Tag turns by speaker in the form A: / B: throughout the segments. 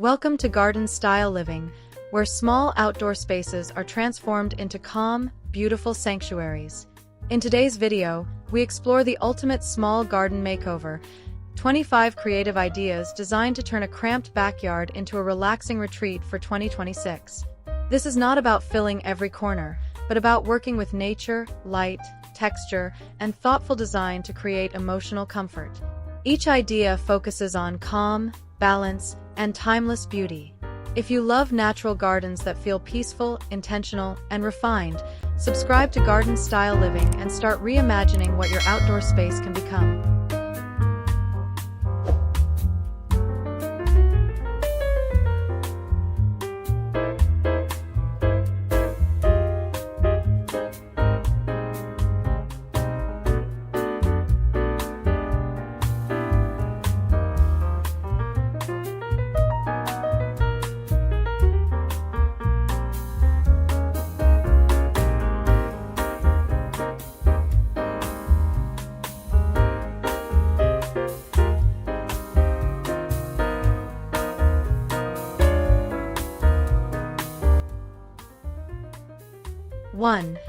A: Welcome to Garden Style Living, where small outdoor spaces are transformed into calm, beautiful sanctuaries. In today's video, we explore the ultimate small garden makeover, 25 creative ideas designed to turn a cramped backyard into a relaxing retreat for 2026. This is not about filling every corner, but about working with nature, light, texture, and thoughtful design to create emotional comfort. Each idea focuses on calm, balance, and timeless beauty. If you love natural gardens that feel peaceful, intentional, and refined, subscribe to Garden Style Living and start reimagining what your outdoor space can become. One,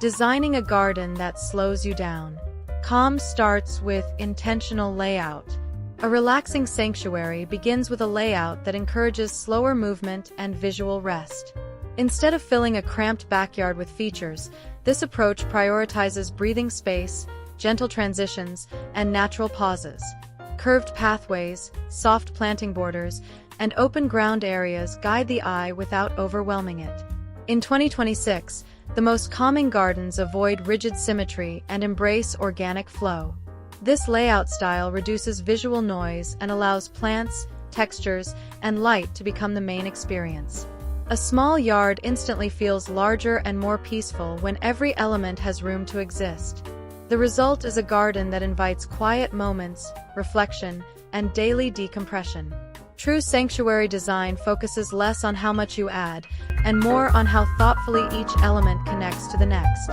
A: designing a garden that slows you down. Calm starts with intentional layout. A relaxing sanctuary begins with a layout that encourages slower movement and visual rest. Instead of filling a cramped backyard with features, this approach prioritizes breathing space, gentle transitions, and natural pauses. Curved pathways, soft planting borders, and open ground areas guide the eye without overwhelming it. In 2026, the most calming gardens avoid rigid symmetry and embrace organic flow. This layout style reduces visual noise and allows plants, textures, and light to become the main experience. A small yard instantly feels larger and more peaceful when every element has room to exist. The result is a garden that invites quiet moments, reflection, and daily decompression. True sanctuary design focuses less on how much you add, and more on how thoughtfully each element connects to the next.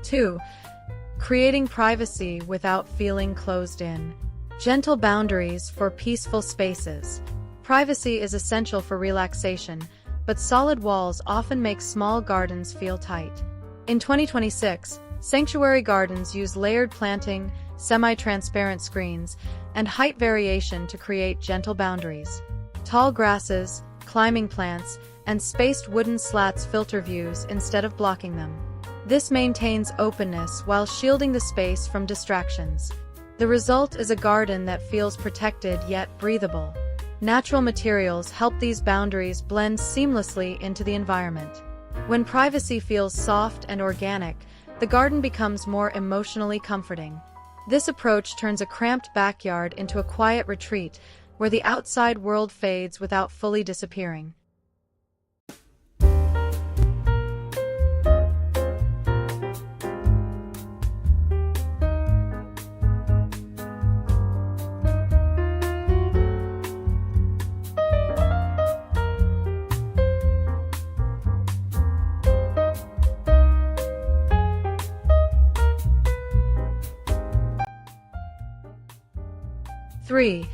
A: Two, creating privacy without feeling closed in. Gentle boundaries for peaceful spaces. Privacy is essential for relaxation, but solid walls often make small gardens feel tight. In 2026, sanctuary gardens use layered planting, semi-transparent screens, and height variation to create gentle boundaries. Tall grasses, climbing plants, and spaced wooden slats filter views instead of blocking them. This maintains openness while shielding the space from distractions. The result is a garden that feels protected yet breathable. Natural materials help these boundaries blend seamlessly into the environment. When privacy feels soft and organic, the garden becomes more emotionally comforting. This approach turns a cramped backyard into a quiet retreat where the outside world fades without fully disappearing. Three,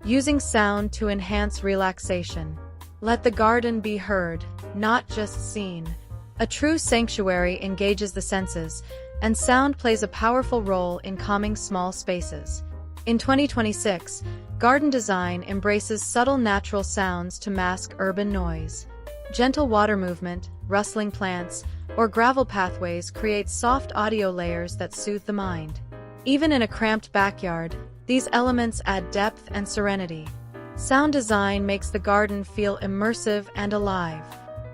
A: using sound to enhance relaxation. Let the garden be heard, not just seen. A true sanctuary engages the senses, and sound plays a powerful role in calming small spaces. In 2026, garden design embraces subtle natural sounds to mask urban noise. Gentle water movement, rustling plants, or gravel pathways create soft audio layers that soothe the mind. Even in a cramped backyard, these elements add depth and serenity. Sound design makes the garden feel immersive and alive.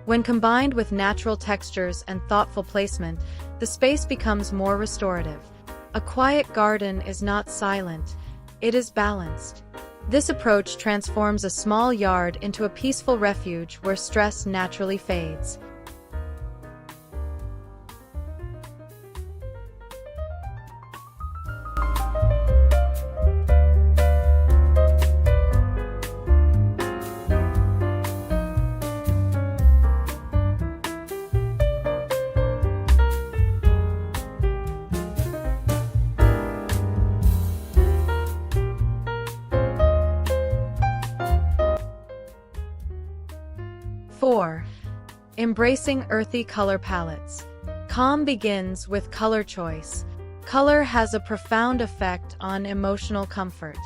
A: When combined with natural textures and thoughtful placement, the space becomes more restorative. A quiet garden is not silent, it is balanced. This approach transforms a small yard into a peaceful refuge where stress naturally fades. 4. Embracing earthy color palettes. Calm begins with color choice. Color has a profound effect on emotional comfort.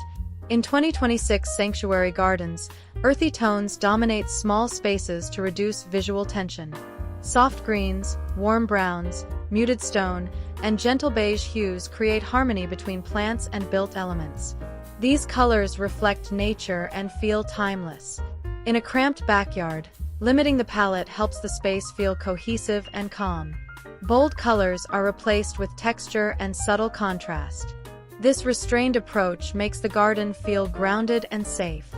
A: In 2026 sanctuary gardens, earthy tones dominate small spaces to reduce visual tension. Soft greens, warm browns, muted stone, and gentle beige hues create harmony between plants and built elements. These colors reflect nature and feel timeless. In a cramped backyard, limiting the palette helps the space feel cohesive and calm. Bold colors are replaced with texture and subtle contrast. This restrained approach makes the garden feel grounded and safe.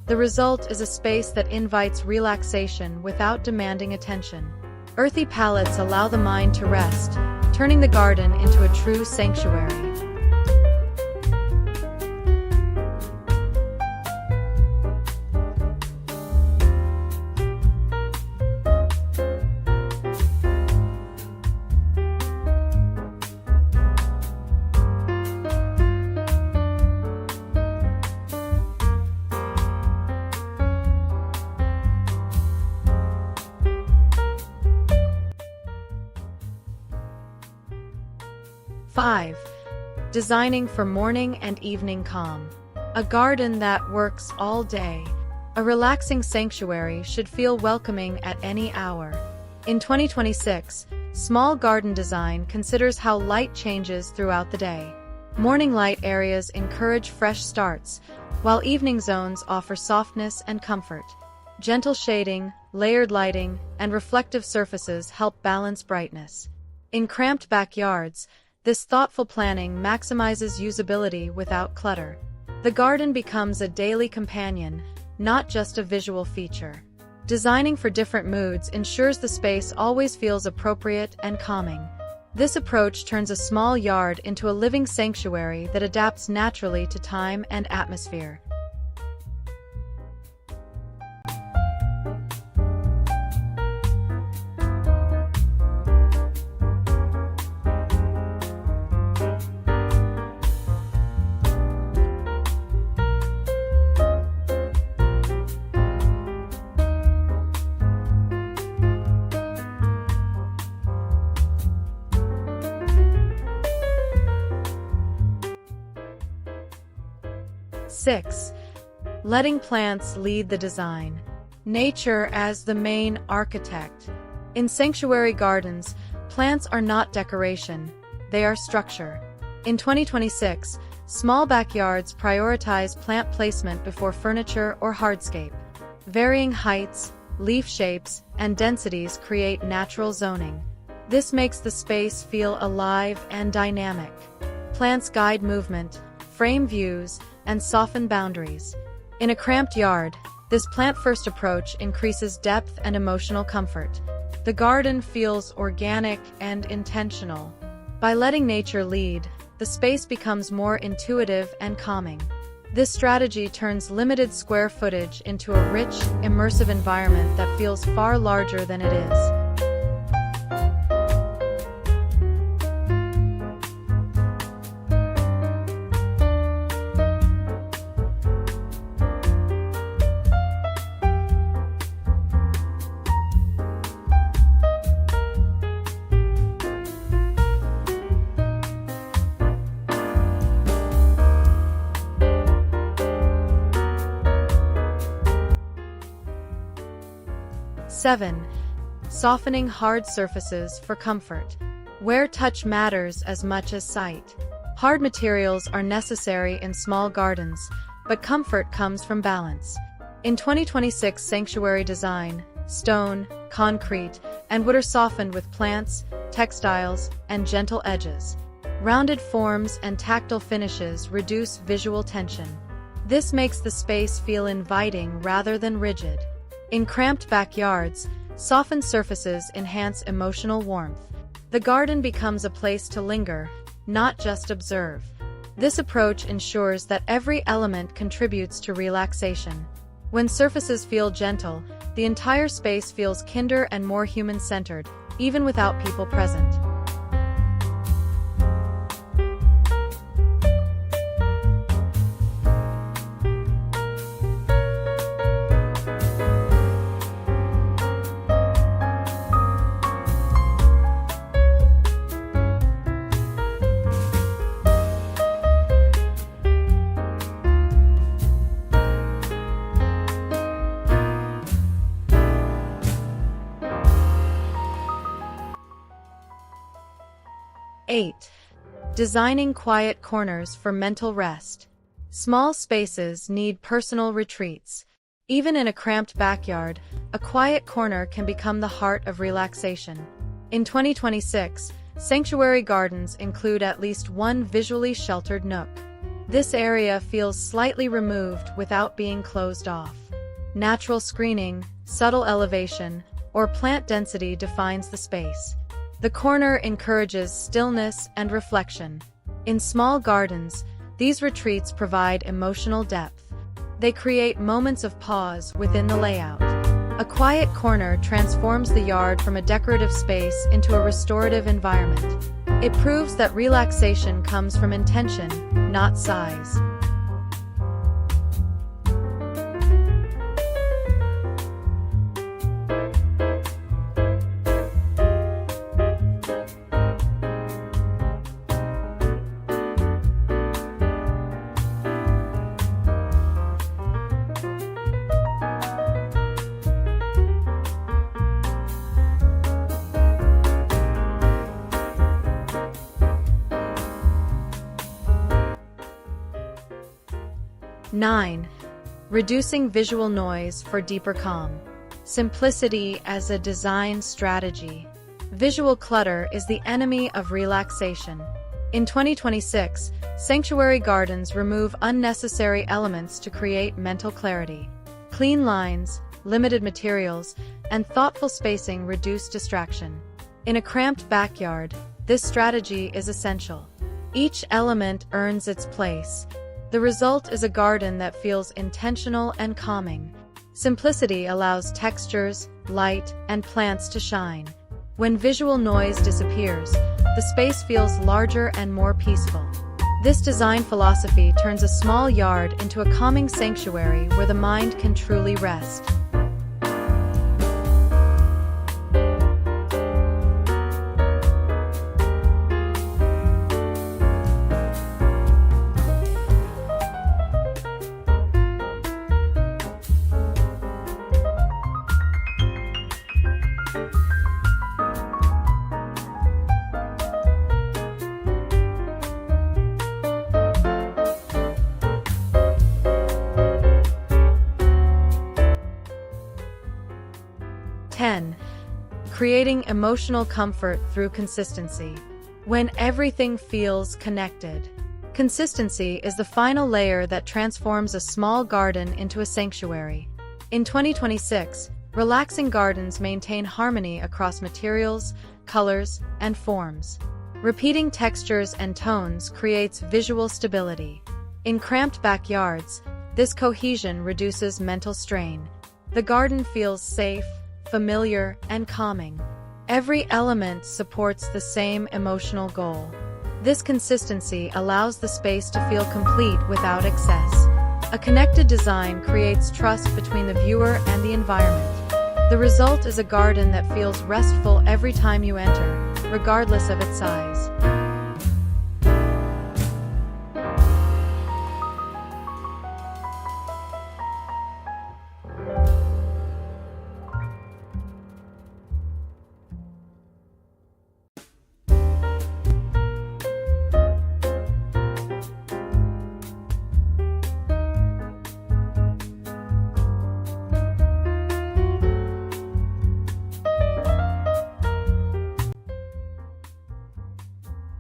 A: The result is a space that invites relaxation without demanding attention. Earthy palettes allow the mind to rest, turning the garden into a true sanctuary. 5. Designing for morning and evening calm. A garden that works all day. A relaxing sanctuary should feel welcoming at any hour. In 2026, small garden design considers how light changes throughout the day. Morning light areas encourage fresh starts, while evening zones offer softness and comfort. Gentle shading, layered lighting, and reflective surfaces help balance brightness. In cramped backyards, this thoughtful planning maximizes usability without clutter. The garden becomes a daily companion, not just a visual feature. Designing for different moods ensures the space always feels appropriate and calming. This approach turns a small yard into a living sanctuary that adapts naturally to time and atmosphere. 6. Letting plants lead the design. Nature as the main architect. In sanctuary gardens, plants are not decoration, they are structure. In 2026, small backyards prioritize plant placement before furniture or hardscape. Varying heights, leaf shapes, and densities create natural zoning. This makes the space feel alive and dynamic. Plants guide movement, frame views, and soften boundaries. In a cramped yard, this plant-first approach increases depth and emotional comfort. The garden feels organic and intentional. By letting nature lead, the space becomes more intuitive and calming. This strategy turns limited square footage into a rich, immersive environment that feels far larger than it is. 7. Softening hard surfaces for comfort. Where touch matters as much as sight. Hard materials are necessary in small gardens, but comfort comes from balance. In 2026 sanctuary design, stone, concrete, and wood are softened with plants, textiles, and gentle edges. Rounded forms and tactile finishes reduce visual tension. This makes the space feel inviting rather than rigid. In cramped backyards, softened surfaces enhance emotional warmth. The garden becomes a place to linger, not just observe. This approach ensures that every element contributes to relaxation. When surfaces feel gentle, the entire space feels kinder and more human-centered, even without people present. 8. Designing quiet corners for mental rest. Small spaces need personal retreats. Even in a cramped backyard, a quiet corner can become the heart of relaxation. In 2026, sanctuary gardens include at least one visually sheltered nook. This area feels slightly removed without being closed off. Natural screening, subtle elevation, or plant density defines the space. The corner encourages stillness and reflection. In small gardens, these retreats provide emotional depth. They create moments of pause within the layout. A quiet corner transforms the yard from a decorative space into a restorative environment. It proves that relaxation comes from intention, not size. Nine. Reducing visual noise for deeper calm. Simplicity as a design strategy. Visual clutter is the enemy of relaxation. In 2026, sanctuary gardens remove unnecessary elements to create mental clarity. Clean lines, limited materials, and thoughtful spacing reduce distraction. In a cramped backyard, this strategy is essential. Each element earns its place. The result is a garden that feels intentional and calming. Simplicity allows textures, light, and plants to shine. When visual noise disappears, the space feels larger and more peaceful. This design philosophy turns a small yard into a calming sanctuary where the mind can truly rest. Creating emotional comfort through consistency. When everything feels connected. Consistency is the final layer that transforms a small garden into a sanctuary. In 2026, relaxing gardens maintain harmony across materials, colors, and forms. Repeating textures and tones creates visual stability. In cramped backyards, this cohesion reduces mental strain. The garden feels safe, familiar, and calming. Every element supports the same emotional goal. This consistency allows the space to feel complete without excess. A connected design creates trust between the viewer and the environment. The result is a garden that feels restful every time you enter, regardless of its size.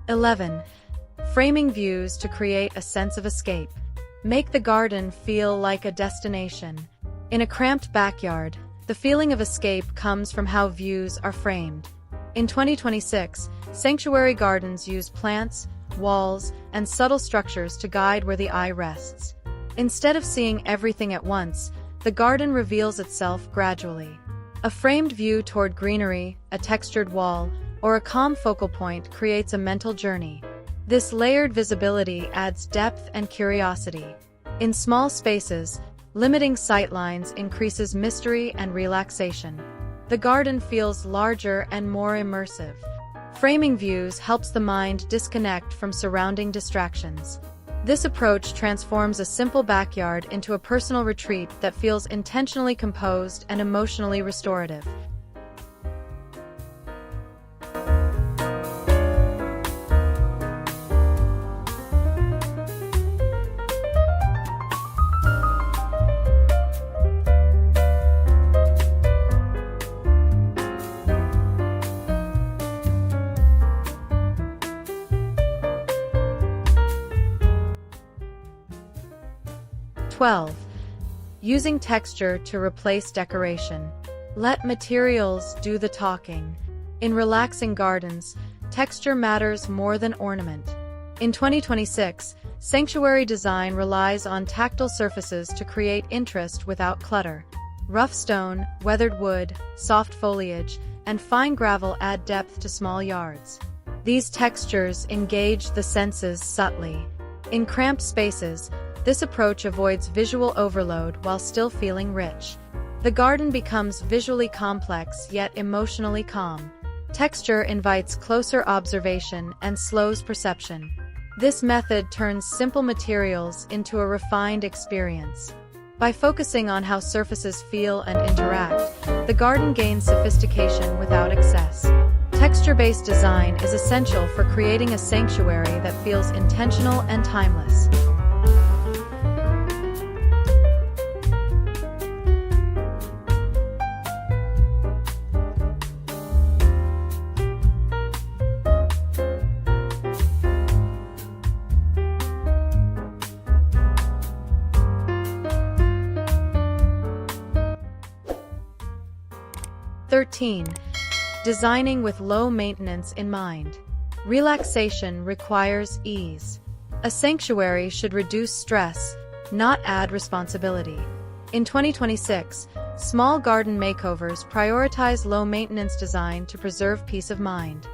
A: (11) Framing views to create a sense of escape. Make the garden feel like a destination. In a cramped backyard, the feeling of escape comes from how views are framed. In 2026, sanctuary gardens use plants, walls, and subtle structures to guide where the eye rests. Instead of seeing everything at once, the garden reveals itself gradually. A framed view toward greenery, a textured wall, or a calm focal point creates a mental journey. This layered visibility adds depth and curiosity. In small spaces, limiting sightlines increases mystery and relaxation. The garden feels larger and more immersive. Framing views helps the mind disconnect from surrounding distractions. This approach transforms a simple backyard into a personal retreat that feels intentionally composed and emotionally restorative. 12. Using texture to replace decoration. Let materials do the talking. In relaxing gardens, texture matters more than ornament. In 2026, sanctuary design relies on tactile surfaces to create interest without clutter. Rough stone, weathered wood, soft foliage, and fine gravel add depth to small yards. These textures engage the senses subtly. In cramped spaces, this approach avoids visual overload while still feeling rich. The garden becomes visually complex yet emotionally calm. Texture invites closer observation and slows perception. This method turns simple materials into a refined experience. By focusing on how surfaces feel and interact, the garden gains sophistication without excess. Texture-based design is essential for creating a sanctuary that feels intentional and timeless. Designing with low maintenance in mind. Relaxation requires ease. A sanctuary should reduce stress, not add responsibility. In 2026, small garden makeovers prioritize low-maintenance design to preserve peace of mind.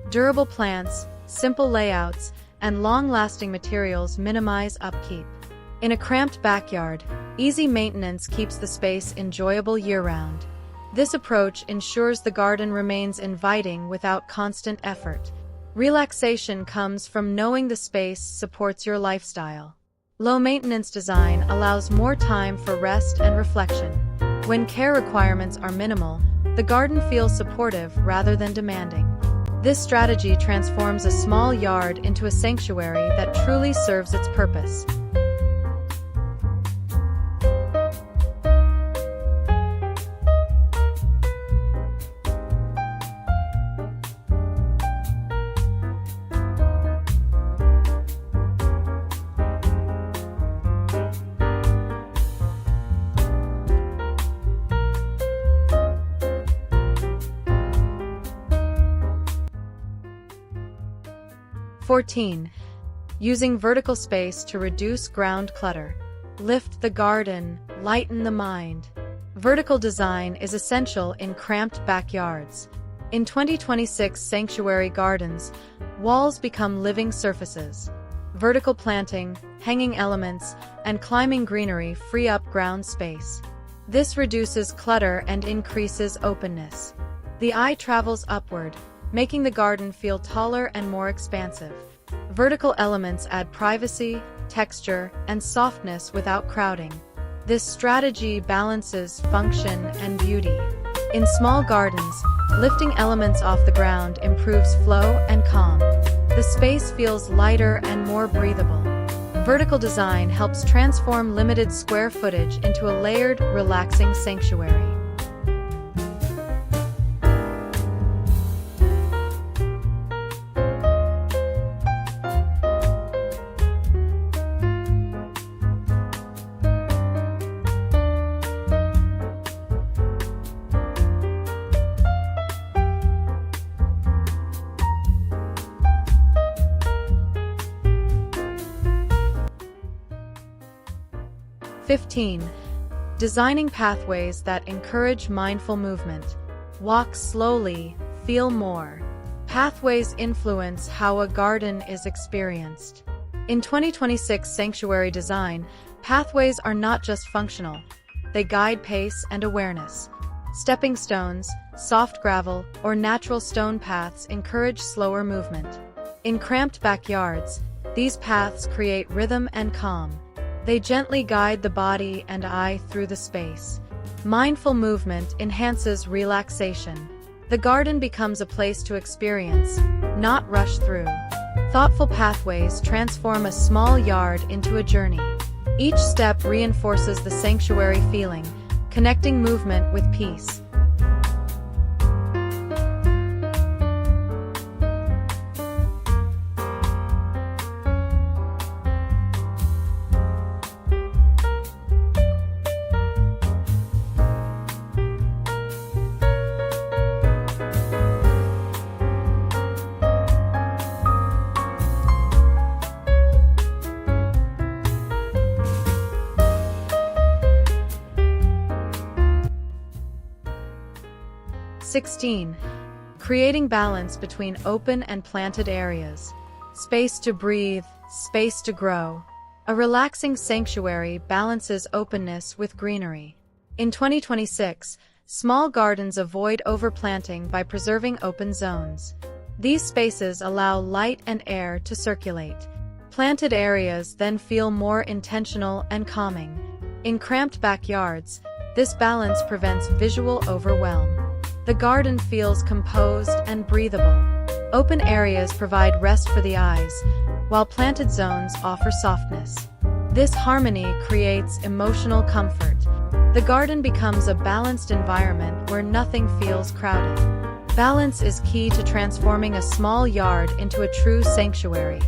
A: Durable plants, simple layouts, and long-lasting materials minimize upkeep. In a cramped backyard, easy maintenance keeps the space enjoyable year-round. This approach ensures the garden remains inviting without constant effort. Relaxation comes from knowing the space supports your lifestyle. Low-maintenance design allows more time for rest and reflection. When care requirements are minimal, the garden feels supportive rather than demanding. This strategy transforms a small yard into a sanctuary that truly serves its purpose. 14. Using vertical space to reduce ground clutter. Lift the garden, lighten the mind. Vertical design is essential in cramped backyards. In 2026 sanctuary gardens, walls become living surfaces. Vertical planting, hanging elements, and climbing greenery free up ground space. This reduces clutter and increases openness. The eye travels upward, making the garden feel taller and more expansive. Vertical elements add privacy, texture, and softness without crowding. This strategy balances function and beauty. In small gardens, lifting elements off the ground improves flow and calm. The space feels lighter and more breathable. Vertical design helps transform limited square footage into a layered, relaxing sanctuary. 15. Designing pathways that encourage mindful movement. Walk slowly, feel more. Pathways influence how a garden is experienced. In 2026 sanctuary design, pathways are not just functional. They guide pace and awareness. Stepping stones, soft gravel, or natural stone paths encourage slower movement. In cramped backyards, these paths create rhythm and calm. They gently guide the body and eye through the space. Mindful movement enhances relaxation. The garden becomes a place to experience, not rush through. Thoughtful pathways transform a small yard into a journey. Each step reinforces the sanctuary feeling, connecting movement with peace. 16. Creating balance between open and planted areas. Space to breathe, space to grow. A relaxing sanctuary balances openness with greenery. In 2026, small gardens avoid overplanting by preserving open zones. These spaces allow light and air to circulate. Planted areas then feel more intentional and calming. In cramped backyards, this balance prevents visual overwhelm. The garden feels composed and breathable. Open areas provide rest for the eyes, while planted zones offer softness. This harmony creates emotional comfort. The garden becomes a balanced environment where nothing feels crowded. Balance is key to transforming a small yard into a true sanctuary.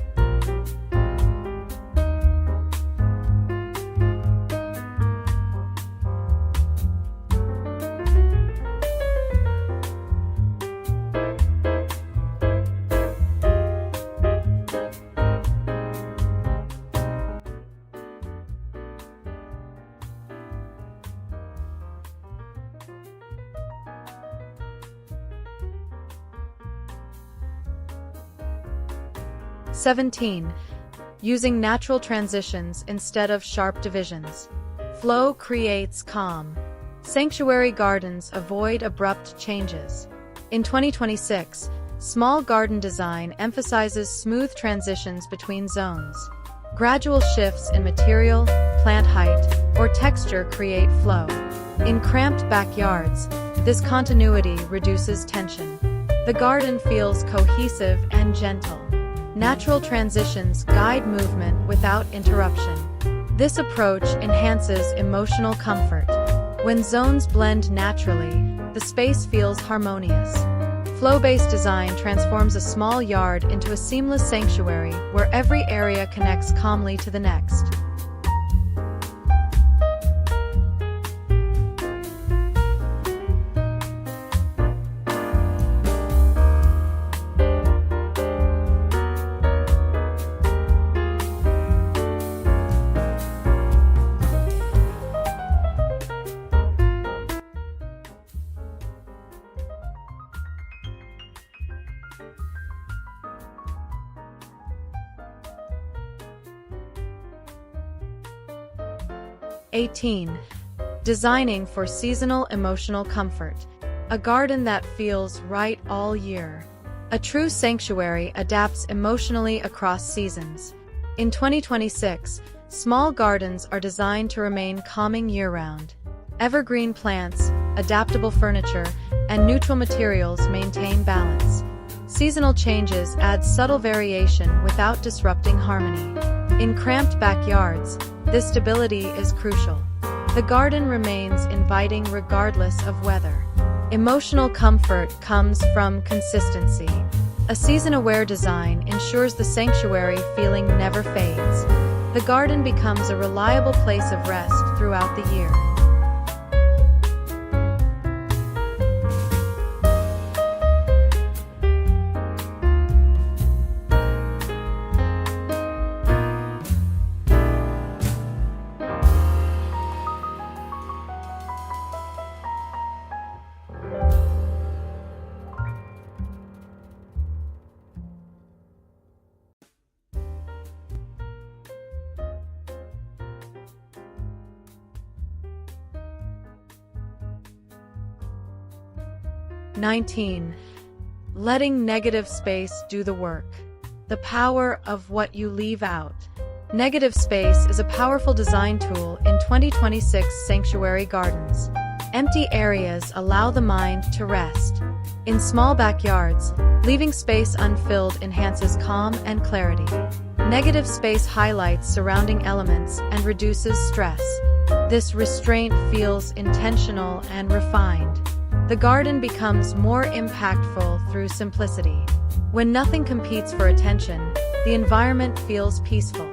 A: (17) Using natural transitions instead of sharp divisions. Flow creates calm. Sanctuary gardens avoid abrupt changes. In 2026, small garden design emphasizes smooth transitions between zones. Gradual shifts in material, plant height, or texture create flow. In cramped backyards, this continuity reduces tension. The garden feels cohesive and gentle. Natural transitions guide movement without interruption. This approach enhances emotional comfort. When zones blend naturally, the space feels harmonious. Flow-based design transforms a small yard into a seamless sanctuary where every area connects calmly to the next. (18) Designing for seasonal emotional comfort. A garden that feels right all year. A true sanctuary adapts emotionally across seasons. In 2026, small gardens are designed to remain calming year-round. Evergreen plants, adaptable furniture, and neutral materials maintain balance. Seasonal changes add subtle variation without disrupting harmony. In cramped backyards, this stability is crucial. The garden remains inviting regardless of weather. Emotional comfort comes from consistency. A season-aware design ensures the sanctuary feeling never fades. The garden becomes a reliable place of rest throughout the year. (19) Letting negative space do the work. The power of what you leave out. Negative space is a powerful design tool in 2026 sanctuary gardens. Empty areas allow the mind to rest. In small backyards, leaving space unfilled enhances calm and clarity. Negative space highlights surrounding elements and reduces stress. This restraint feels intentional and refined. The garden becomes more impactful through simplicity. When nothing competes for attention, the environment feels peaceful.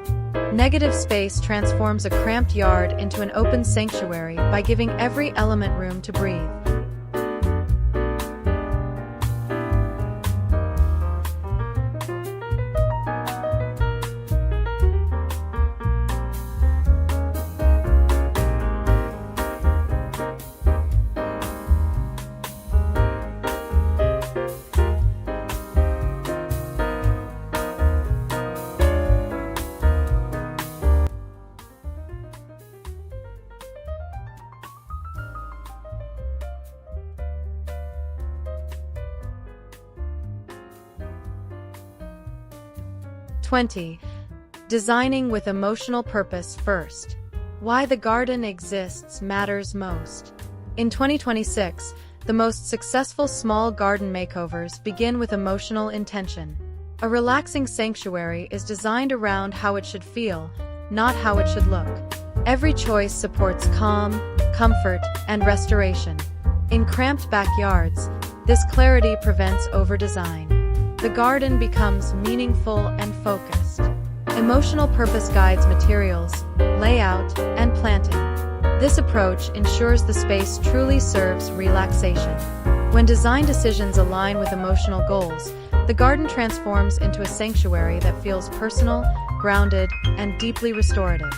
A: Negative space transforms a cramped yard into an open sanctuary by giving every element room to breathe. 20. Designing with emotional purpose first. Why the garden exists matters most. In 2026, the most successful small garden makeovers begin with emotional intention. A relaxing sanctuary is designed around how it should feel, not how it should look. Every choice supports calm, comfort, and restoration. In cramped backyards, this clarity prevents over-design. The garden becomes meaningful and focused. Emotional purpose guides materials, layout, and planting. This approach ensures the space truly serves relaxation. When design decisions align with emotional goals, the garden transforms into a sanctuary that feels personal, grounded, and deeply restorative.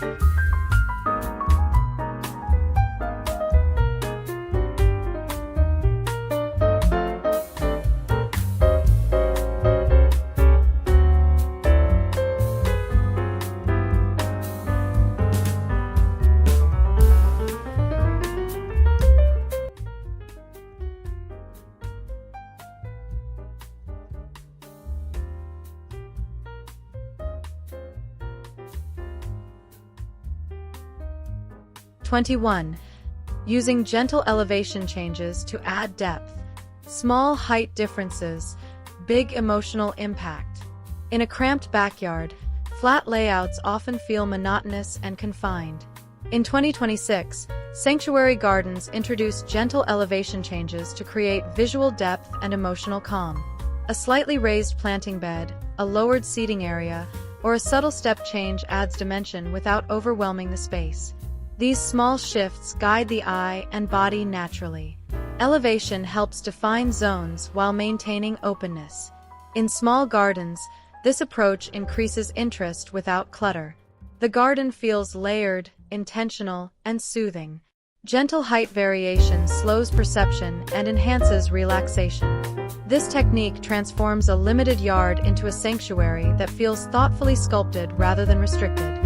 A: 21. Using gentle elevation changes to add depth. Small height differences, big emotional impact. In a cramped backyard, flat layouts often feel monotonous and confined. In 2026, sanctuary gardens introduce gentle elevation changes to create visual depth and emotional calm. A slightly raised planting bed, a lowered seating area, or a subtle step change adds dimension without overwhelming the space. These small shifts guide the eye and body naturally. Elevation helps define zones while maintaining openness. In small gardens, this approach increases interest without clutter. The garden feels layered, intentional, and soothing. Gentle height variation slows perception and enhances relaxation. This technique transforms a limited yard into a sanctuary that feels thoughtfully sculpted rather than restricted.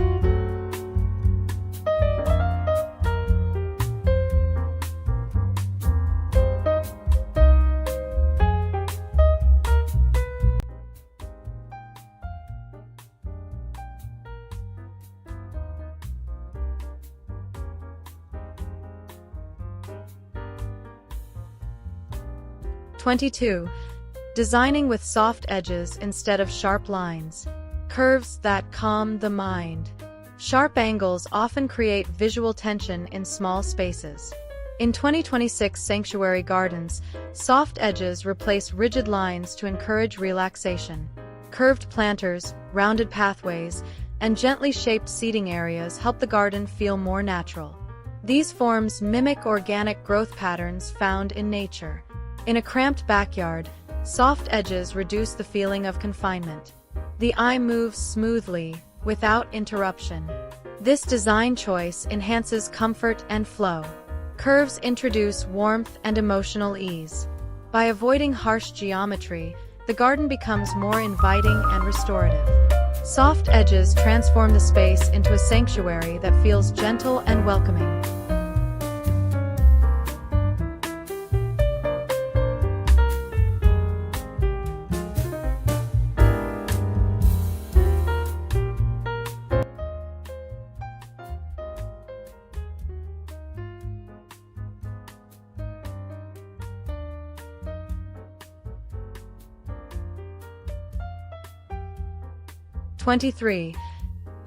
A: 22. Designing with soft edges instead of sharp lines. Curves that calm the mind. Sharp angles often create visual tension in small spaces. In 2026 sanctuary gardens, soft edges replace rigid lines to encourage relaxation. Curved planters, rounded pathways, and gently shaped seating areas help the garden feel more natural. These forms mimic organic growth patterns found in nature. In a cramped backyard, soft edges reduce the feeling of confinement. The eye moves smoothly, without interruption. This design choice enhances comfort and flow. Curves introduce warmth and emotional ease. By avoiding harsh geometry, the garden becomes more inviting and restorative. Soft edges transform the space into a sanctuary that feels gentle and welcoming. 23.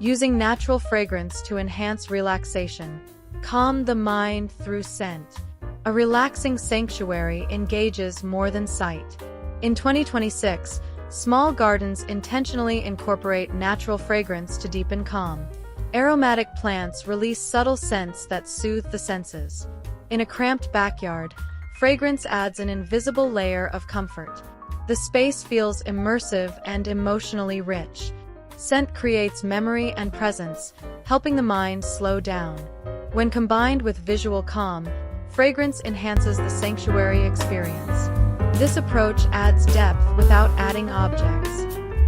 A: Using natural fragrance to enhance relaxation. Calm the mind through scent. A relaxing sanctuary engages more than sight. In 2026, small gardens intentionally incorporate natural fragrance to deepen calm. Aromatic plants release subtle scents that soothe the senses. In a cramped backyard, fragrance adds an invisible layer of comfort. The space feels immersive and emotionally rich. Scent creates memory and presence, helping the mind slow down. When combined with visual calm, fragrance enhances the sanctuary experience. This approach adds depth without adding objects.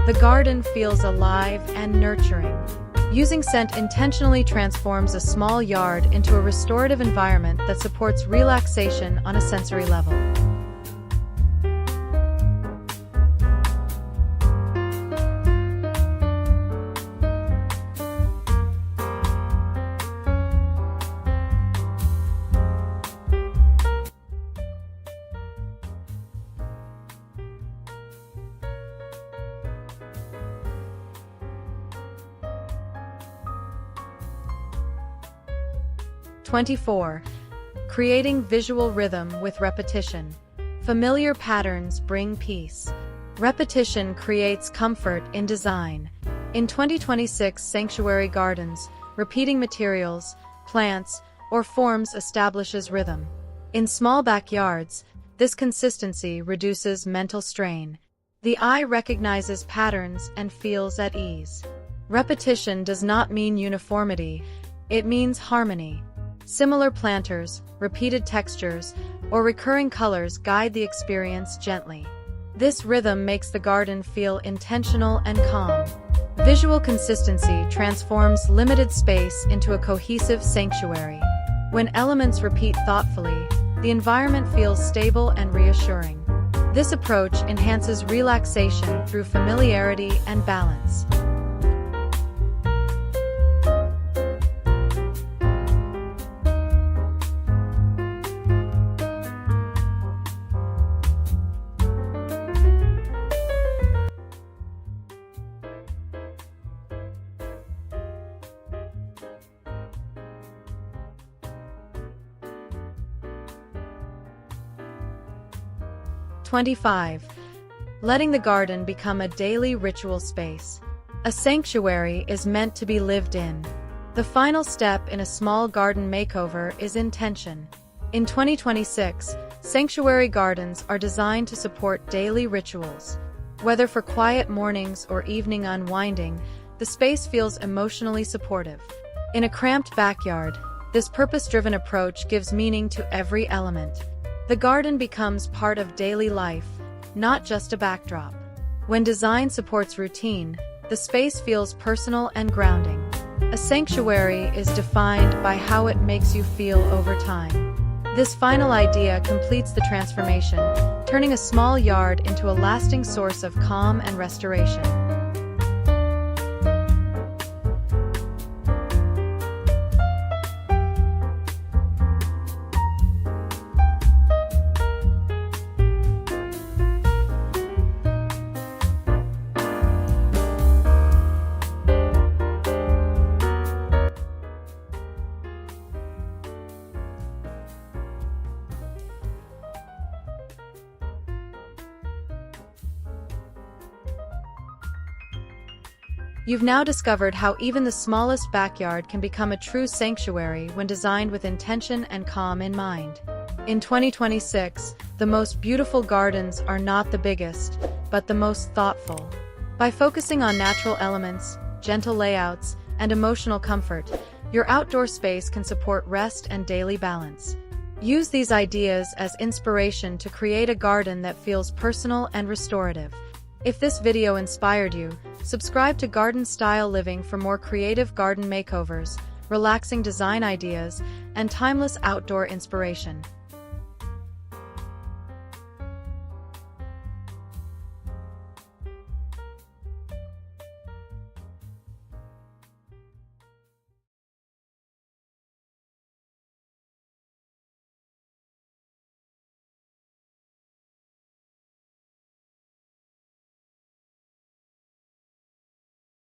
A: The garden feels alive and nurturing. Using scent intentionally transforms a small yard into a restorative environment that supports relaxation on a sensory level. 24. Creating visual rhythm with repetition. Familiar patterns bring peace. Repetition creates comfort in design. In 2026 sanctuary gardens, repeating materials, plants, or forms establishes rhythm. In small backyards, this consistency reduces mental strain. The eye recognizes patterns and feels at ease. Repetition does not mean uniformity, it means harmony. Similar planters, repeated textures, or recurring colors guide the experience gently. This rhythm makes the garden feel intentional and calm. Visual consistency transforms limited space into a cohesive sanctuary. When elements repeat thoughtfully, the environment feels stable and reassuring. This approach enhances relaxation through familiarity and balance. 25. Letting the garden become a daily ritual space. A sanctuary is meant to be lived in. The final step in a small garden makeover is intention. In 2026, sanctuary gardens are designed to support daily rituals. Whether for quiet mornings or evening unwinding, the space feels emotionally supportive. In a cramped backyard, this purpose-driven approach gives meaning to every element. The garden becomes part of daily life, not just a backdrop. When design supports routine, the space feels personal and grounding. A sanctuary is defined by how it makes you feel over time. This final idea completes the transformation, turning a small yard into a lasting source of calm and restoration. You've now discovered how even the smallest backyard can become a true sanctuary when designed with intention and calm in mind. In 2026, the most beautiful gardens are not the biggest, but the most thoughtful. By focusing on natural elements, gentle layouts, and emotional comfort, your outdoor space can support rest and daily balance. Use these ideas as inspiration to create a garden that feels personal and restorative. If this video inspired you, subscribe to Garden Style Living for more creative garden makeovers, relaxing design ideas, and timeless outdoor inspiration.